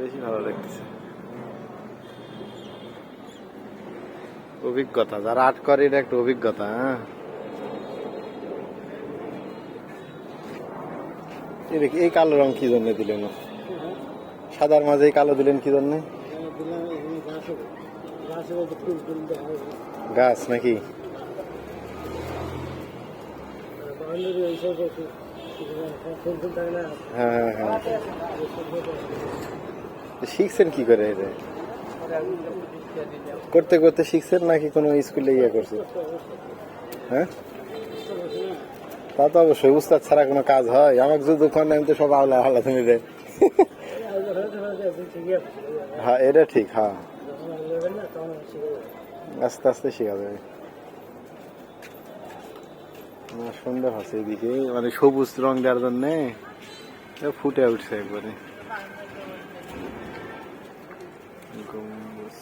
বেশি ভালো লাগতেছে। অভিজ্ঞতা যারা আর্ট করে এটা একটা অভিজ্ঞতা। হ্যাঁ, এই কালো রং কি জন্য দিলেন? সাদার মাঝে এই কালো দিলেন কি জন্য? গাছ নাকি? হ্যাঁ হ্যাঁ হ্যাঁ, শিখছেন কি করে এটা? করতে করতে শিখছেন নাকি কোনো স্কুলে ইয়ে করছেন? হ্যাঁ, তা তো অবশ্যই, উস্তাদ ছাড়া কোনো কাজ হয়? আমাকে যদি দোকান আমি তো সব আলাদা আলাদা তুমি দেয়। হ্যাঁ এটা ঠিক। হ্যাঁ, আস্তে আস্তে শেখা যাবে। সুন্দর আছে এদিকে, মানে সবুজ রং দেওয়ার জন্য ফুটে উঠছে একবারে। গম্বুজ।